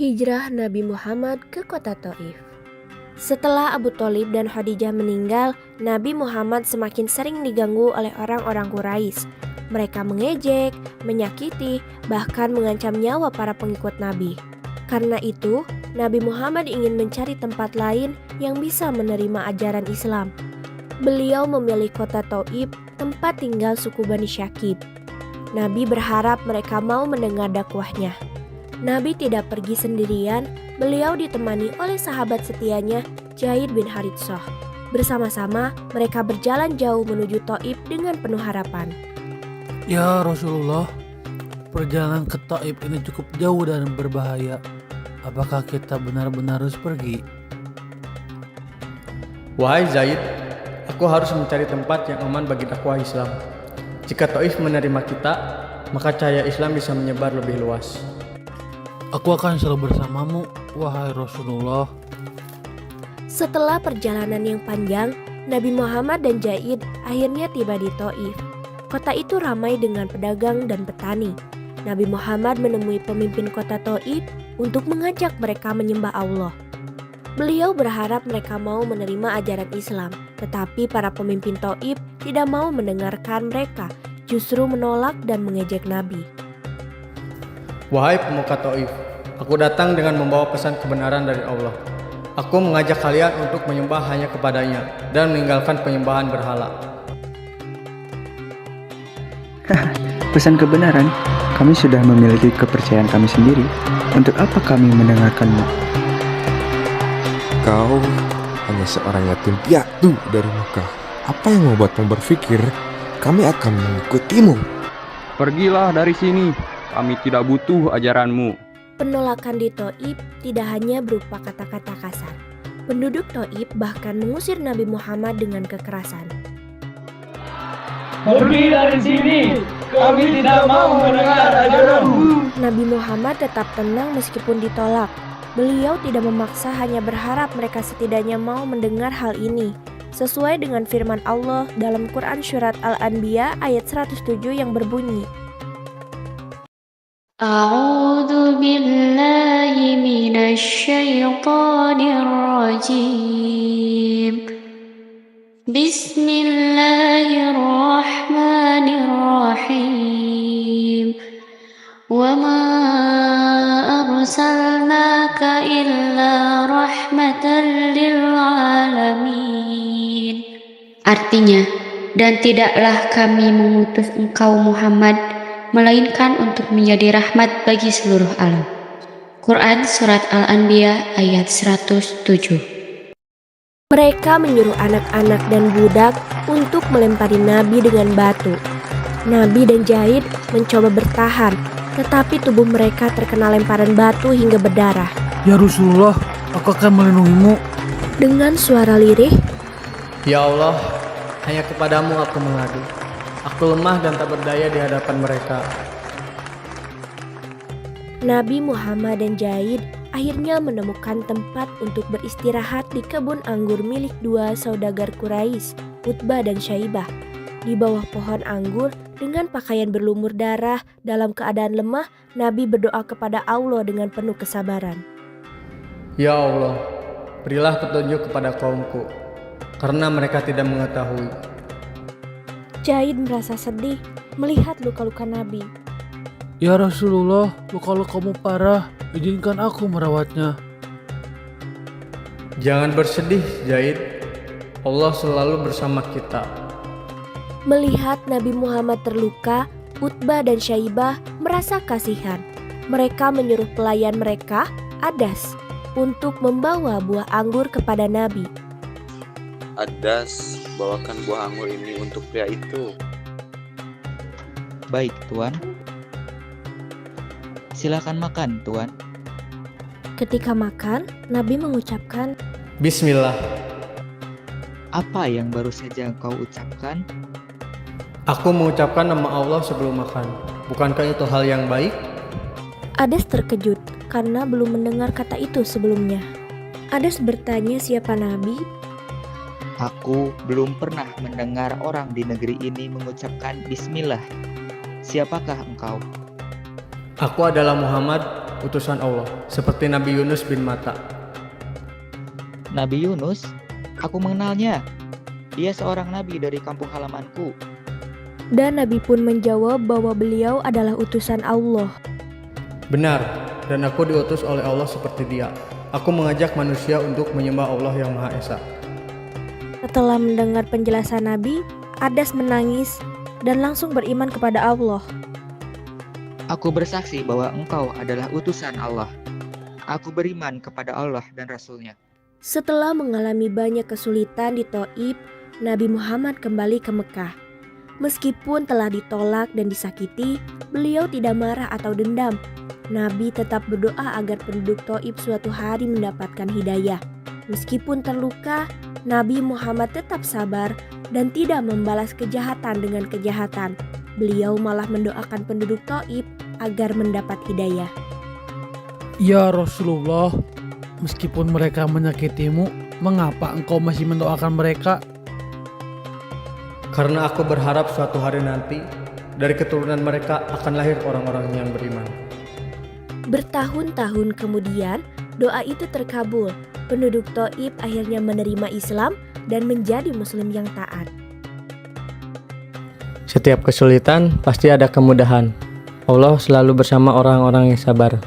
Hijrah Nabi Muhammad ke kota Taif. Setelah Abu Thalib dan Khadijah meninggal, Nabi Muhammad semakin sering diganggu oleh orang-orang Quraisy. Mereka mengejek, menyakiti, bahkan mengancam nyawa para pengikut Nabi. Karena itu, Nabi Muhammad ingin mencari tempat lain yang bisa menerima ajaran Islam. Beliau memilih kota Taif, tempat tinggal suku Bani Syakib. Nabi berharap mereka mau mendengar dakwahnya. Nabi tidak pergi sendirian, beliau ditemani oleh sahabat setianya Zaid bin Harithah. Bersama-sama mereka berjalan jauh menuju Taif dengan penuh harapan. Ya Rasulullah, perjalanan ke Taif ini cukup jauh dan berbahaya. Apakah kita benar-benar harus pergi? Wahai Zaid, aku harus mencari tempat yang aman bagi dakwah Islam. Jika Taif menerima kita, maka cahaya Islam bisa menyebar lebih luas. Aku akan selalu bersamamu, wahai Rasulullah. Setelah perjalanan yang panjang, Nabi Muhammad dan Zaid akhirnya tiba di Taif. Kota itu ramai dengan pedagang dan petani. Nabi Muhammad menemui pemimpin kota Taif untuk mengajak mereka menyembah Allah. Beliau berharap mereka mau menerima ajaran Islam, tetapi para pemimpin Taif tidak mau mendengarkan mereka, justru menolak dan mengejek Nabi. Wahai pemuka Taif, aku datang dengan membawa pesan kebenaran dari Allah. Aku mengajak kalian untuk menyembah hanya kepadanya dan meninggalkan penyembahan berhala. Pesan kebenaran, kami sudah memiliki kepercayaan kami sendiri. Untuk apa kami mendengarkanmu? Kau hanya seorang yatim piatu dari Mekah. Apa yang membuatmu berpikir kami akan mengikutimu? Pergilah dari sini, kami tidak butuh ajaranmu. Penolakan di Taif tidak hanya berupa kata-kata kasar. Penduduk Taif bahkan mengusir Nabi Muhammad dengan kekerasan. Pergi dari sini, kami tidak mau mendengar ajaranmu. Nabi Muhammad tetap tenang meskipun ditolak. Beliau tidak memaksa, hanya berharap mereka setidaknya mau mendengar hal ini. Sesuai dengan firman Allah dalam Quran Surat Al-Anbiya ayat 107 yang berbunyi, A'udzu billahi minasy syaithanir rajim. Bismillahirrahmanirrahim. Wa ma arsalnaka illa rahmatan lil alamin. Artinya, dan tidaklah kami mengutus engkau Muhammad melainkan untuk menjadi rahmat bagi seluruh alam. Quran Surat Al-Anbiya ayat 107. mereka menyuruh anak-anak dan budak untuk melempari Nabi dengan batu. Nabi dan Zaid mencoba bertahan, tetapi tubuh mereka terkena lemparan batu hingga berdarah. Ya Rasulullah, aku akan melindungimu. Dengan suara lirih, Ya Allah, hanya kepadamu aku mengadu. Aku lemah dan tak berdaya di hadapan mereka. Nabi Muhammad dan Zaid akhirnya menemukan tempat untuk beristirahat di kebun anggur milik dua saudagar Quraisy, Utbah dan Syaibah. Di bawah pohon anggur dengan pakaian berlumur darah dalam keadaan lemah, Nabi berdoa kepada Allah dengan penuh kesabaran. Ya Allah, berilah petunjuk kepada kaumku, karena mereka tidak mengetahui. Zaid merasa sedih melihat luka-luka Nabi. Ya Rasulullah, luka-lukamu parah, izinkan aku merawatnya. Jangan bersedih, Zaid. Allah selalu bersama kita. Melihat Nabi Muhammad terluka, Utbah dan Syaibah merasa kasihan. Mereka menyuruh pelayan mereka, Adas, untuk membawa buah anggur kepada Nabi. Adas, bawakan buah anggur ini untuk pria itu. Baik, Tuan. Silakan makan, Tuan. Ketika makan, Nabi mengucapkan, Bismillah. Apa yang baru saja engkau ucapkan? Aku mengucapkan nama Allah sebelum makan. Bukankah itu hal yang baik? Adas terkejut karena belum mendengar kata itu sebelumnya. Adas bertanya siapa Nabi. Aku belum pernah mendengar orang di negeri ini mengucapkan Bismillah. Siapakah engkau? Aku adalah Muhammad, utusan Allah, seperti Nabi Yunus bin Matta. Nabi Yunus? Aku mengenalnya. Dia seorang nabi dari kampung halamanku. Dan Nabi pun menjawab bahwa beliau adalah utusan Allah. Benar, dan aku diutus oleh Allah seperti dia. Aku mengajak manusia untuk menyembah Allah yang Maha Esa. Setelah mendengar penjelasan Nabi, Adas menangis dan langsung beriman kepada Allah. Aku bersaksi bahwa engkau adalah utusan Allah. Aku beriman kepada Allah dan Rasul-Nya. Setelah mengalami banyak kesulitan di Thaif, Nabi Muhammad kembali ke Mekah. Meskipun telah ditolak dan disakiti, beliau tidak marah atau dendam. Nabi tetap berdoa agar penduduk Thaif suatu hari mendapatkan hidayah. Meskipun terluka, Nabi Muhammad tetap sabar dan tidak membalas kejahatan dengan kejahatan. Beliau malah mendoakan penduduk Thaif agar mendapat hidayah. Ya Rasulullah, meskipun mereka menyakitimu, mengapa engkau masih mendoakan mereka? Karena aku berharap suatu hari nanti, dari keturunan mereka akan lahir orang-orang yang beriman. Bertahun-tahun kemudian, doa itu terkabul. Penduduk Thaif akhirnya menerima Islam dan menjadi Muslim yang taat. Setiap kesulitan pasti ada kemudahan. Allah selalu bersama orang-orang yang sabar.